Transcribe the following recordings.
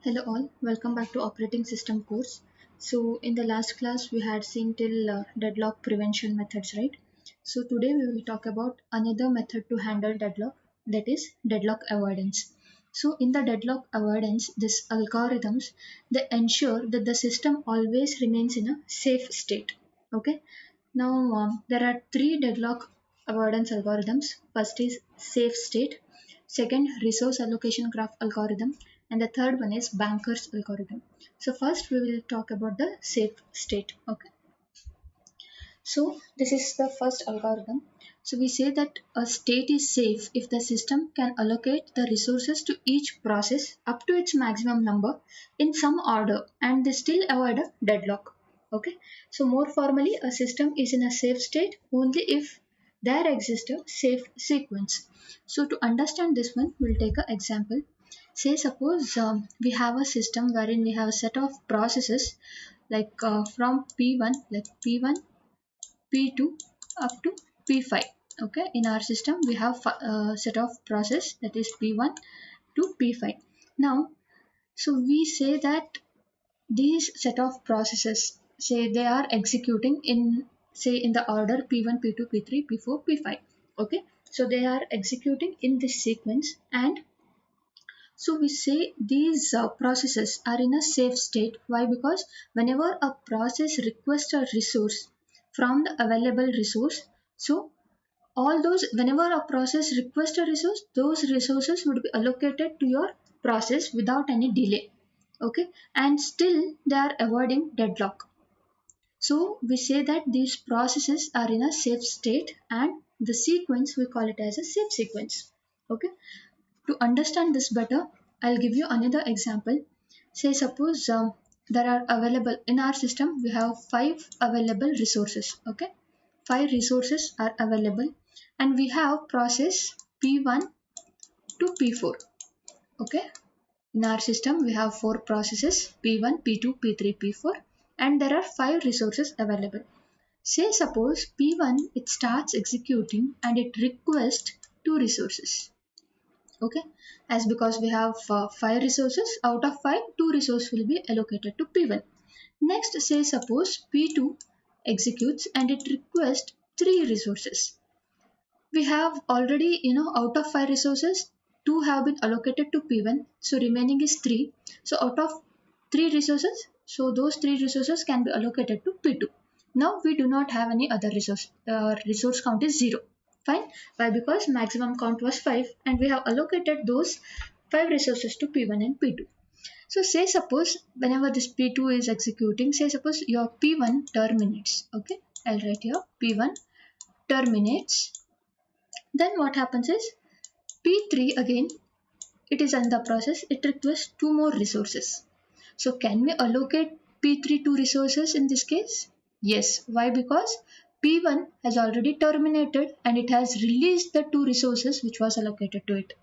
Hello all, welcome back to operating system course. So in the last class we had seen till deadlock prevention methods, right? So today we will talk about another method to handle deadlock, that is deadlock avoidance. So in the deadlock avoidance, these algorithms, they ensure that the system always remains in a safe state. Okay. Now there are three deadlock avoidance algorithms. First is safe state, second resource allocation graph algorithm, and the third one is Banker's algorithm. So first we will talk about the safe state. Okay. So this is the first algorithm. So we say that a state is safe if the system can allocate the resources to each process up to its maximum number in some order and they still avoid a deadlock. Okay. So more formally, a system is in a safe state only if there exists a safe sequence. So to understand this one, we'll take an example. Say suppose we have a system wherein we have a set of processes like from P1, like P1, P2 up to P5. Okay, in our system we have a set of process that is P1 to P5. Now, so we say that these set of processes, say they are executing in, say in the order P1, P2, P3, P4, P5. Okay, so they are executing in this sequence, and so we say these processes are in a safe state. Why? Because whenever a process requests a resource from the available resource, so all those, whenever a process requests a resource, those resources would be allocated to your process without any delay. Okay, and still they are avoiding deadlock. So we say that these processes are in a safe state, and the sequence we call it as a safe sequence. Okay, to understand this better, I'll give you another example. Say suppose there are available in our system, we have five available resources. Okay, five resources are available, and we have process P1 to P4. Okay, in our system we have four processes P1, P2, P3, P4, and there are five resources available. Say suppose P1 it starts executing and it requests two resources. Okay, as because we have five resources, out of five, two resources will be allocated to P1. Next, say suppose P2 executes and it requests three resources. We have already, out of five resources, two have been allocated to P1, so remaining is three. So out of three resources, so those three resources can be allocated to P2. Now we do not have any other resource. Resource count is 0. Fine. Why? Because maximum count was 5 and we have allocated those 5 resources to P1 and P2. So say suppose whenever this P2 is executing, say suppose your P1 terminates. Okay, I'll write here P1 terminates. Then what happens is P3 again, it is in the process, it requests two more resources. So can we allocate P3 two resources in this case? Yes. Why? Because P1 has already terminated and it has released the two resources which was allocated to it.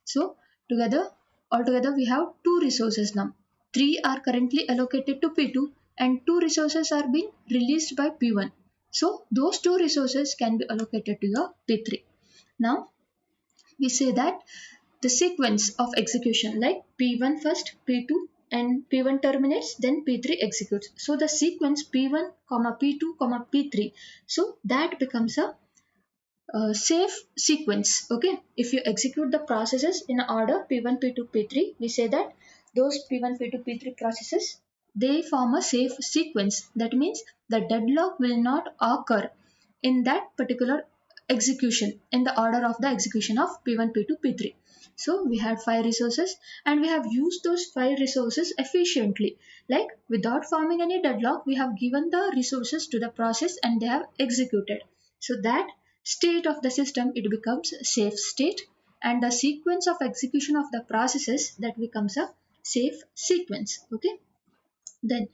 So altogether we have two resources now. Three are currently allocated to P2 and two resources are being released by P1. So those two resources can be allocated to your P3. Now we say that the sequence of execution like P1 first, P2 and P1 terminates, then P3 executes. So the sequence P1, P2, P3. So that becomes a safe sequence. Okay, if you execute the processes in order P1, P2, P3, we say that those P1, P2, P3 processes they form a safe sequence. That means the deadlock will not occur in that particular execution in the order of the execution of P1, P2, P3. So we had five resources and we have used those five resources efficiently. Like without forming any deadlock, we have given the resources to the process and they have executed. So that state of the system it becomes a safe state and the sequence of execution of the processes that becomes a safe sequence. Okay. Then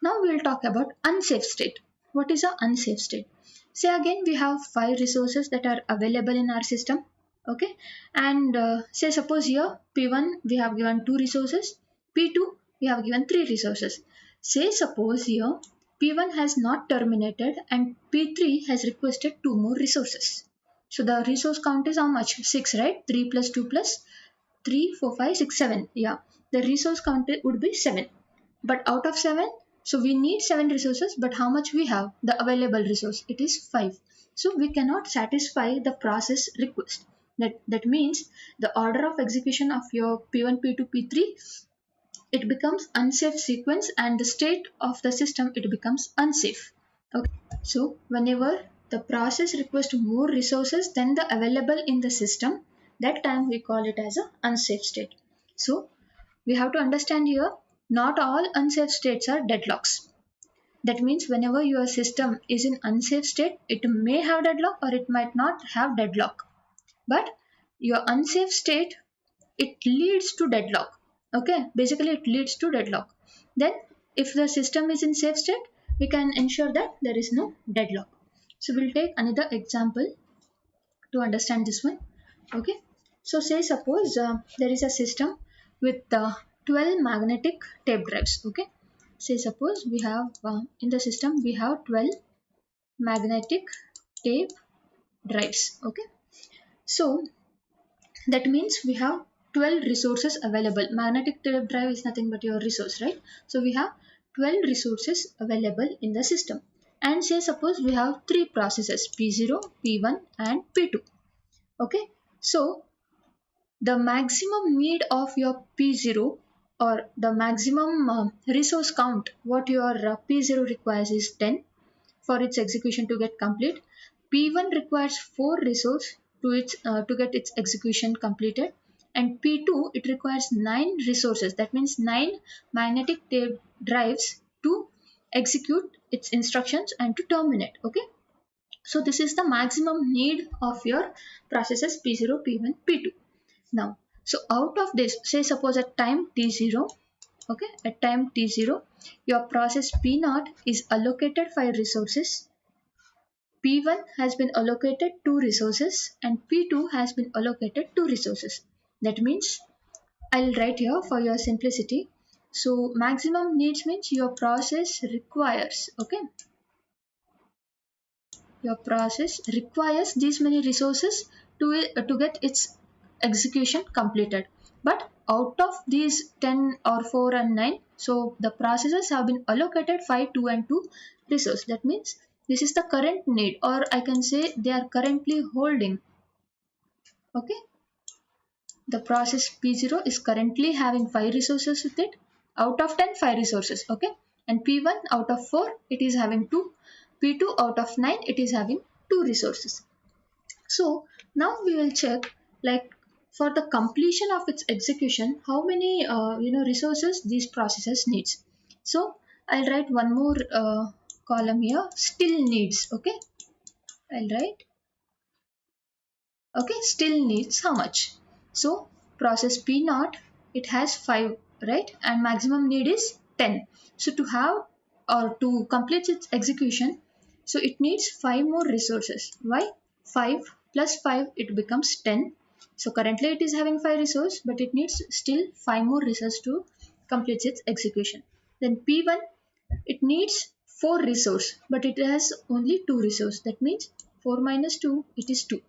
now we will talk about unsafe state. What is a unsafe state? Say again we have five resources that are available in our system. Okay, and say suppose here P1 we have given two resources, P2 we have given three resources. Say suppose here P1 has not terminated and P3 has requested two more resources. So the resource count is how much? 6, right? 3 plus 2 plus 3, 4, 5, 6, 7. Yeah. the resource count would be 7. But out of 7, so we need 7 resources, but how much we have? The available resource, it is 5. So we cannot satisfy the process request. That means the order of execution of your P1, P2, P3, it becomes unsafe sequence, and the state of the system, it becomes unsafe. Okay. So whenever the process requests more resources than the available in the system, that time we call it as a unsafe state. So we have to understand here, not all unsafe states are deadlocks. That means whenever your system is in unsafe state, it may have deadlock or it might not have deadlock. But your unsafe state, it leads to deadlock. Okay, basically it leads to deadlock. Then if the system is in safe state, we can ensure that there is no deadlock. So we'll take another example to understand this one. Okay, so say suppose there is a system with 12 magnetic tape drives. Okay, say suppose we have in the system we have 12 magnetic tape drives. Okay, so that means we have 12 resources available. Magnetic tape drive is nothing but your resource, right? So we have 12 resources available in the system. And say suppose we have 3 processes, P0, P1 and P2. Okay, so the maximum need of your P0, or the maximum resource count what your P0 requires is 10 for its execution to get complete. P1 requires 4 resources to get its execution completed, and P2 it requires 9 resources, that means 9 magnetic tape drives to execute its instructions and to terminate. Okay, so this is the maximum need of your processes P0, P1, P2. Now, so out of this, say suppose at time T0, okay, at time T0, your process P0 is allocated 5 resources, P1 has been allocated 2 resources, and P2 has been allocated 2 resources. That means I'll write here for your simplicity. So maximum needs means your process requires, okay, your process requires these many resources to get its execution completed. But out of these 10 or 4 and 9, so the processes have been allocated 5, 2 and 2 resource. That means this is the current need, or I can say they are currently holding. Okay, the process P0 is currently having 5 resources with it. Out of 10, 5 resources. Okay, and P1 out of 4, it is having 2. P2 out of 9, it is having 2 resources. So now we will check, like, for the completion of its execution, how many resources these processes needs. So I'll write one more column here, still needs. Okay, I'll write, okay, still needs how much. So process P0, it has 5, right, and maximum need is 10. So to have or to complete its execution, so it needs 5 more resources. Why? 5 plus 5, it becomes 10. So currently it is having 5 resources, but it needs still 5 more resources to complete its execution. Then P1, it needs 4 resources, but it has only 2 resources. That means 4 minus 2, it is 2.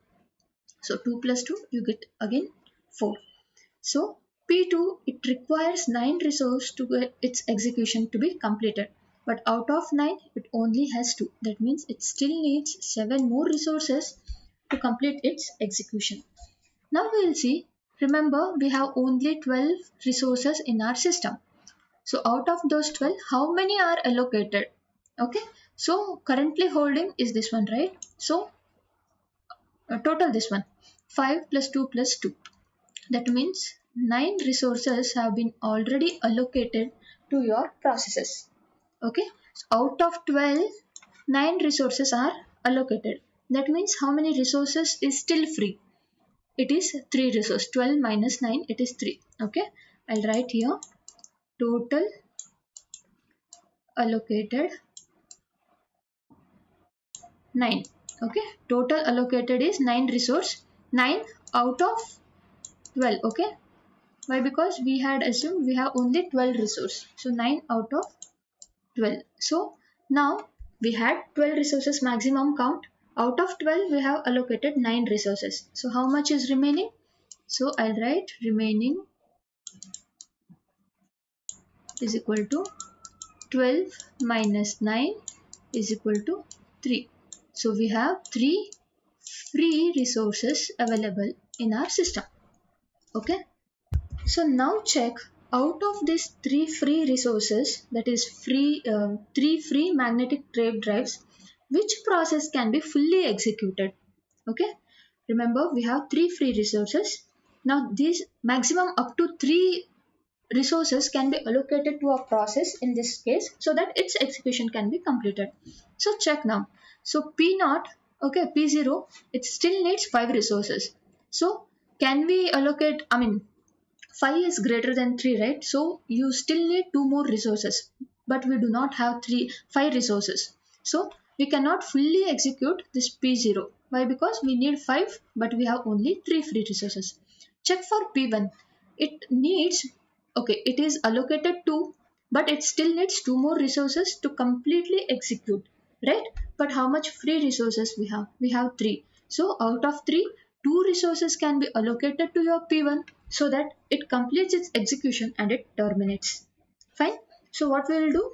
So 2 plus 2, you get again 4. So P2, it requires 9 resources to get its execution to be completed. But out of 9, it only has 2. That means it still needs 7 more resources to complete its execution. Now we will see, remember we have only 12 resources in our system. So out of those 12, how many are allocated? Okay, so currently holding is this one, right? So total this one, 5 plus 2 plus 2. That means 9 resources have been already allocated to your processes. Okay, so out of 12, 9 resources are allocated. That means how many resources is still free? It is 3 resources. 12 minus 9, it is 3. Okay, I'll write here total allocated 9. Okay, total allocated is 9 resource. 9 out of 12. Okay, why? Because we had assumed we have only 12 resources. So 9 out of 12. So now we had 12 resources maximum count. Out of 12, we have allocated 9 resources. So how much is remaining? So I'll write remaining is equal to 12 minus 9 is equal to 3. So we have 3 free resources available in our system. Okay. So now check, out of these 3 free resources, that is 3 free magnetic tape drives, which process can be fully executed. Okay. Remember, we have 3 free resources. Now these maximum up to 3 resources can be allocated to a process in this case, so that its execution can be completed. So check now. So P0, okay, P0, it still needs 5 resources. So can we allocate, 5 is greater than 3, right? So you still need 2 more resources, but we do not have 5 resources. So we cannot fully execute this P0. Why? Because we need 5, but we have only 3 free resources. Check for P1. It needs, okay, it is allocated 2, but it still needs 2 more resources to completely execute, right? But how much free resources we have? We have 3. So out of 3, 2 resources can be allocated to your P1 so that it completes its execution and it terminates. Fine. So what we will do?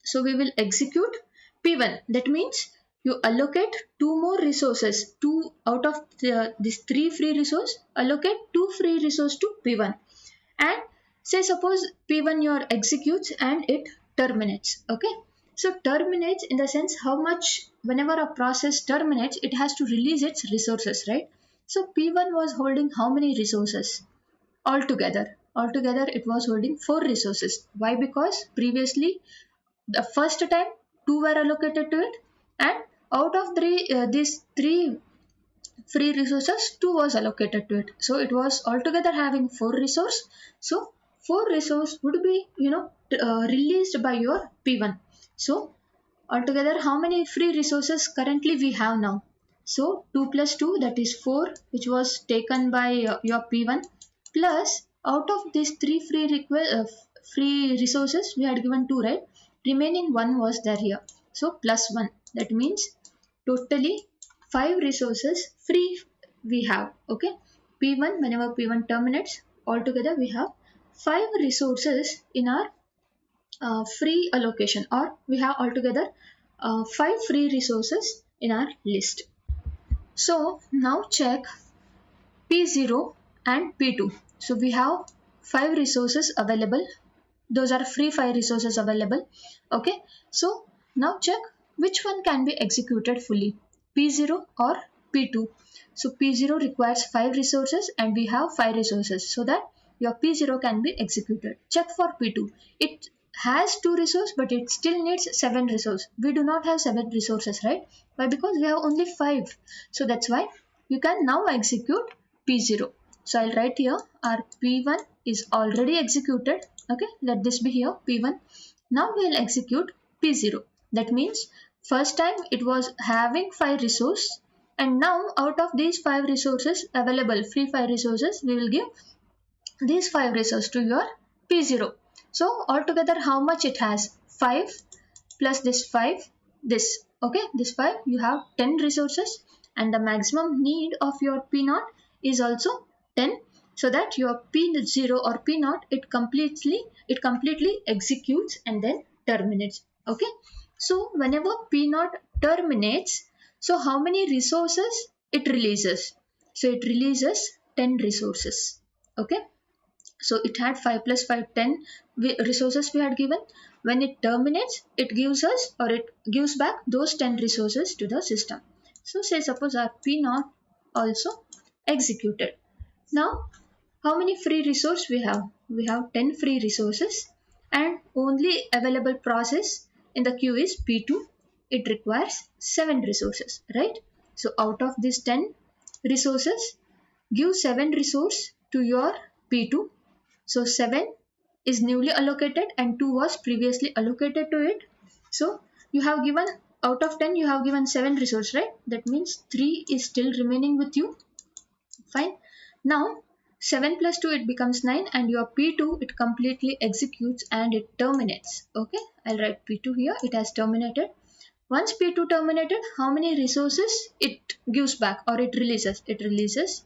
So we will execute P1. That means you allocate 2 more resources. 2 out of these 3 free resource, allocate 2 free resource to P1. And say suppose P1 your executes and it terminates. Okay. So terminates in the sense how much, whenever a process terminates, it has to release its resources, right? So P1 was holding how many resources? Altogether it was holding 4 resources. Why? Because previously the first time 2 were allocated to it, and out of these 3 free resources, 2 was allocated to it. So it was altogether having 4 resource. So 4 resource would be released by your P1. So altogether how many free resources currently we have now? So 2 plus 2, that is 4, which was taken by your P1, plus out of these 3 free resources we had given 2, right? Remaining 1 was there here. So plus 1, that means totally 5 resources free we have. Okay. P1, whenever P1 terminates, altogether we have 5 resources in our free allocation, or we have altogether 5 free resources in our list. So now check P0 and P2. So we have 5 resources available. Those are free 5 resources available. Okay. So now check which one can be executed fully, P0 or P2. So P0 requires 5 resources and we have 5 resources, so that your P0 can be executed. Check for P2. It has 2 resources, but it still needs 7 resources. We do not have 7 resources, right? Why? Because we have only 5. So that's why you can now execute P0. So I'll write here our P1 is already executed. Okay, let this be here P1. Now we'll execute P0. That means first time it was having 5 resources, and now out of these 5 resources available, free 5 resources, we will give these 5 resources to your P0. So altogether how much it has? 5 plus this 5, this, okay, this 5, you have 10 resources, and the maximum need of your P0 is also 10, so that your P0 or P0 it completely executes and then terminates. Okay. So whenever P0 terminates, so how many resources it releases? So it releases 10 resources. Okay. So it had 5 plus 5, 10 resources we had given. When it terminates, it gives us, or it gives back those 10 resources to the system. So say suppose our P0 also executed. Now how many free resources we have? We have 10 free resources, and only available process in the queue is P2. It requires 7 resources, right? So out of these 10 resources, give 7 resources to your P2. So 7 is newly allocated and 2 was previously allocated to it. So you have given, out of 10 you have given 7 resources, right? That means 3 is still remaining with you. Fine. Now 7 plus 2 it becomes 9, and your P2 it completely executes and it terminates. Okay, I'll write P2 here, it has terminated. Once P2 terminated, how many resources it gives back or it releases? It releases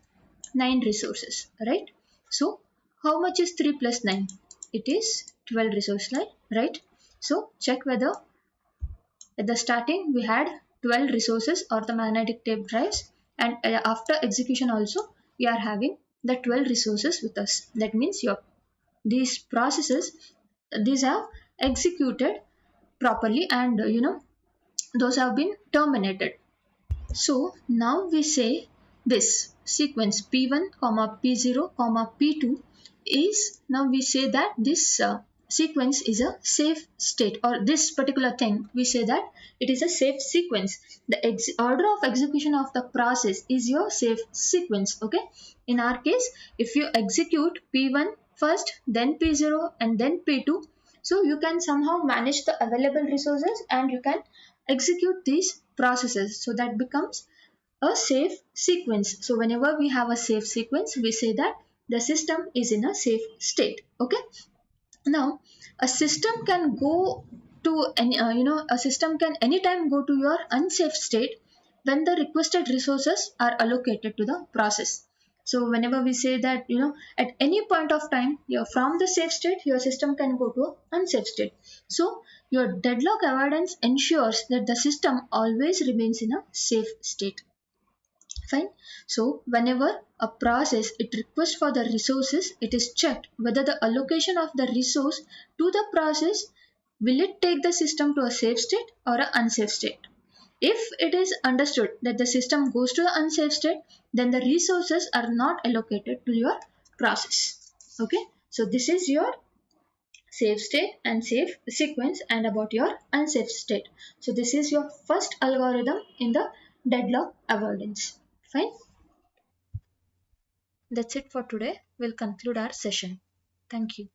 9 resources, right? So how much is 3 plus 9? it is 12 resource line, right? So check whether at the starting we had 12 resources or the magnetic tape drives, and after execution also we are having the 12 resources with us. That means these processes, these have executed properly, and those have been terminated. So now we say this sequence P1, P0, P2 is, now we say that this sequence is a safe state, or this particular thing we say that it is a safe sequence. The order of execution of the process is your safe sequence. Okay, in our case, if you execute P1 first, then P0 and then P2, so you can somehow manage the available resources and you can execute these processes, so that becomes a safe sequence. So whenever we have a safe sequence, we say that the system is in a safe state. Okay, now a system can go to any a system can anytime go to your unsafe state when the requested resources are allocated to the process. So whenever we say that at any point of time you're from the safe state, your system can go to unsafe state. So your deadlock avoidance ensures that the system always remains in a safe state. Fine. So whenever a process it requests for the resources, it is checked whether the allocation of the resource to the process will it take the system to a safe state or an unsafe state. If it is understood that the system goes to the unsafe state, then the resources are not allocated to your process. Okay, so this is your safe state and safe sequence, and about your unsafe state. So this is your first algorithm in the deadlock avoidance. Fine. That's it for today. We'll conclude our session. Thank you.